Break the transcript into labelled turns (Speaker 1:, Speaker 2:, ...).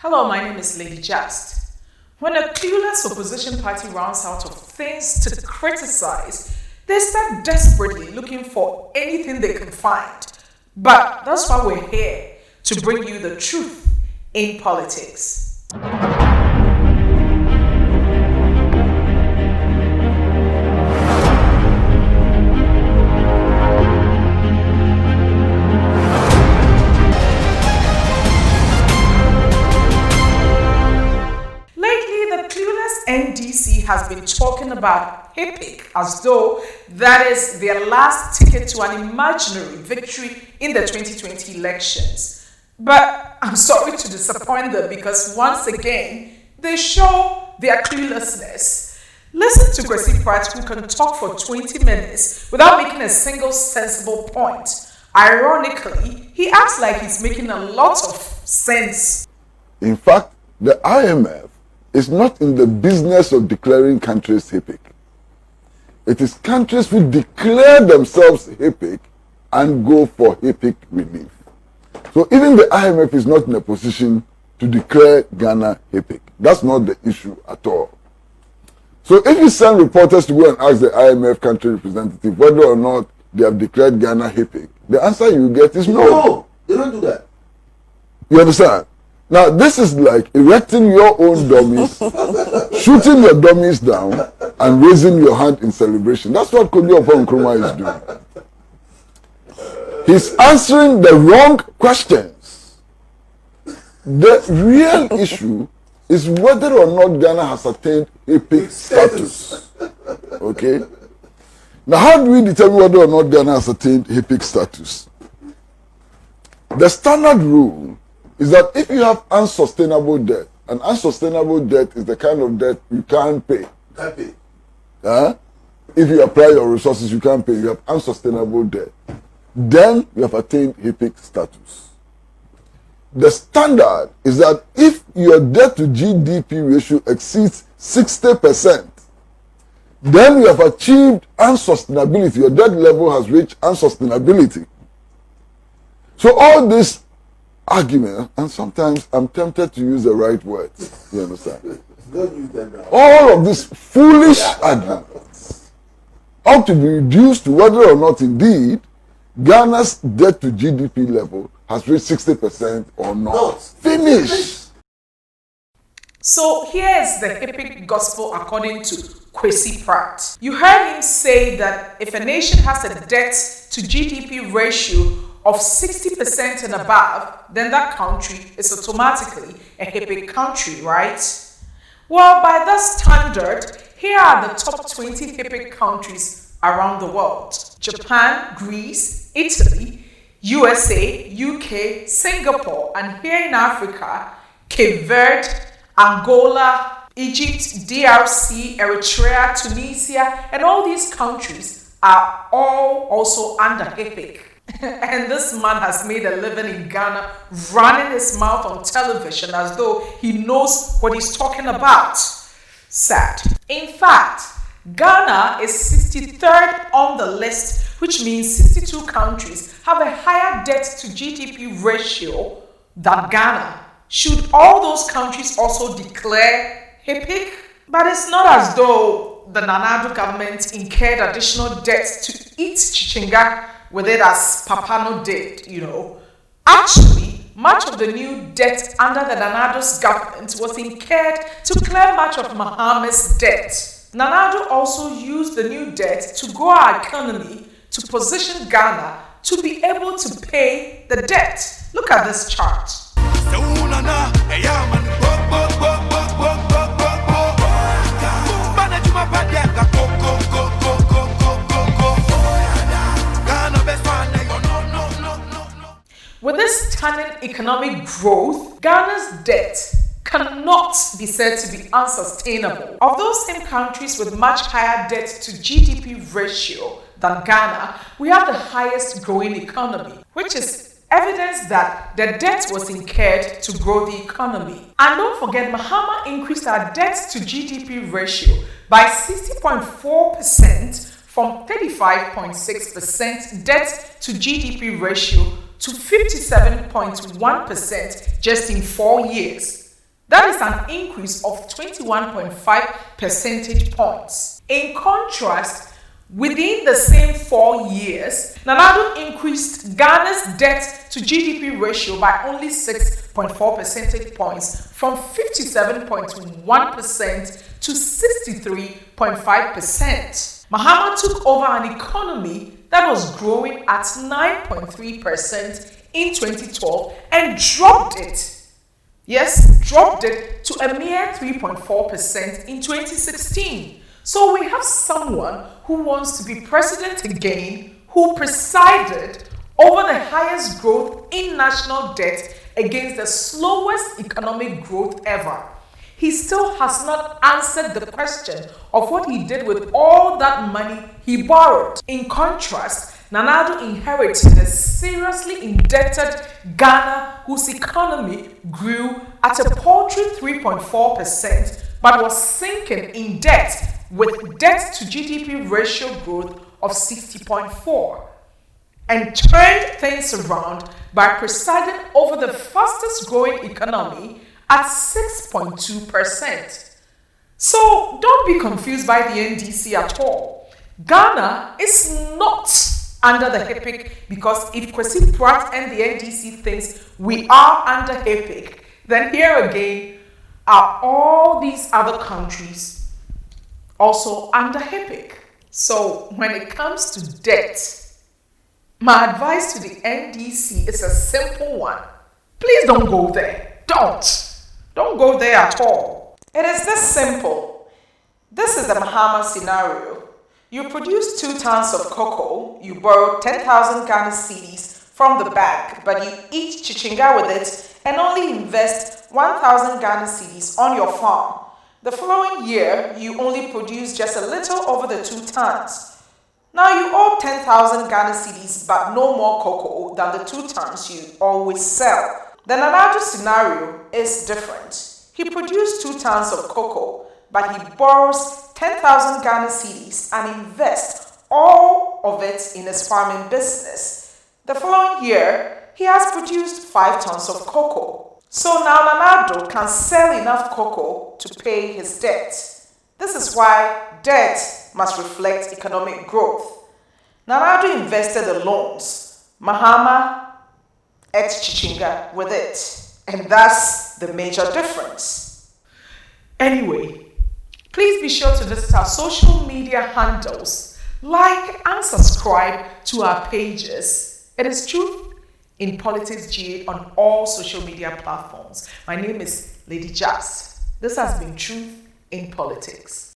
Speaker 1: Hello, my name is Lady Jast. When a clueless opposition party runs out of things to criticize, they start desperately looking for anything they can find. But that's why we're here, to bring you the truth in politics. NDC has been talking about Hipc as though that is their last ticket to an imaginary victory in the 2020 elections. But I'm sorry to disappoint them because once again, they show their cluelessness. Listen to Kwesi Pratt, who can talk for 20 minutes without making a single sensible point. Ironically, he acts like he's making a lot of sense.
Speaker 2: In fact, the IMF is not in the business of declaring countries Hipc. It is countries who declare themselves Hipc and go for Hipc relief. So even the IMF is not in a position to declare Ghana Hipc. That's not the issue at all. So if you send reporters to go and ask the IMF country representative whether or not they have declared Ghana Hipc, the answer you get is no.
Speaker 3: No, they don't do that.
Speaker 2: You understand? Now, this is like erecting your own dummies, shooting your dummies down, and raising your hand in celebration. That's what Konyo Nkrumah is doing. He's answering the wrong questions. The real issue is whether or not Ghana has attained Hipc status. Okay? Now, how do we determine whether or not Ghana has attained Hipc status? The standard rule is that if you have unsustainable debt, and unsustainable debt is the kind of debt you can't pay.
Speaker 3: Can't pay.
Speaker 2: If you apply your resources, you can't pay. You have unsustainable debt. Then you have attained Hipc status. The standard is that if your debt to GDP ratio exceeds 60%, then you have achieved unsustainability. Your debt level has reached unsustainability. So all this argument, and sometimes I'm tempted to use the right words. You understand?
Speaker 3: Don't use them now.
Speaker 2: All of these foolish arguments ought to be reduced to whether or not indeed Ghana's debt to GDP level has reached 60% or not. Finish.
Speaker 1: So here's the Hipc gospel according to Kwesi Pratt. You heard him say that if a nation has a debt to GDP ratio of 60% and above, then that country is automatically a Hipc country, right? Well, by that standard, here are the top 20 Hipc countries around the world: Japan, Greece, Italy, USA, UK, Singapore, and here in Africa, Cape Verde, Angola, Egypt, DRC, Eritrea, Tunisia, and all these countries are all also under Hipc. And this man has made a living in Ghana running his mouth on television as though he knows what he's talking about. Sad. In fact, Ghana is 63rd on the list, which means 62 countries have a higher debt to GDP ratio than Ghana. Should all those countries also declare Hipc? But it's not as though the Nana Addo government incurred additional debts to eat chichinga with it as Papano did, Actually, much of the new debt under the Nana Addo's government was incurred to clear much of Mahama's debt. Nana Addo also used the new debt to grow our economy to position Ghana to be able to pay the debt. Look at this chart. With this stunning economic growth, Ghana's debt cannot be said to be unsustainable. Of those same countries with much higher debt to GDP ratio than Ghana, we have the highest growing economy, which is evidence that the debt was incurred to grow the economy. And don't forget, Mahama increased our debt to GDP ratio by 60.4% from 35.6% debt to GDP ratio to 57.1% just in 4 years. That is an increase of 21.5 percentage points. In contrast, within the same 4 years, Nana Addo increased Ghana's debt to GDP ratio by only 6.4 percentage points from 57.1% to 63.5%. Mahama took over an economy that was growing at 9.3% in 2012 and dropped it. Yes, dropped it to a mere 3.4% in 2016. So we have someone who wants to be president again, who presided over the highest growth in national debt against the slowest economic growth ever. He still has not answered the question of what he did with all that money he borrowed. In contrast, Nana Addo inherited a seriously indebted Ghana whose economy grew at a paltry 3.4% but was sinking in debt with debt to GDP ratio growth of 60.4%, and turned things around by presiding over the fastest growing economy at 6.2%. So don't be confused by the NDC at all. Ghana is not under the Hipc, because if Kwesi, Pratt and the NDC thinks we are under Hipc, then here again are all these other countries also under Hipc. So when it comes to debt, my advice to the NDC is a simple one. Please don't go there. Don't go there at all. It is this simple. This is the Mahama scenario. You produce 2 tons of cocoa, you borrow 10,000 Ghana cedis from the bank, but you eat chichinga with it and only invest 1,000 Ghana cedis on your farm. The following year, you only produce just a little over the 2 tons. Now you owe 10,000 Ghana cedis, but no more cocoa than the 2 tons you always sell. The Nana Addo scenario is different. He produced 2 tons of cocoa, but he borrows 10,000 Ghana cedis and invests all of it in his farming business. The following year, he has produced 5 tons of cocoa. So now Nana Addo can sell enough cocoa to pay his debt. This is why debt must reflect economic growth. Nana Addo invested the loans. Mahama ate chichinga with it. And that's the major difference. Anyway, please be sure to visit our social media handles, like and subscribe to our pages. It is Truth in Politics GA on all social media platforms. My name is Lady Jast. This has been Truth in Politics.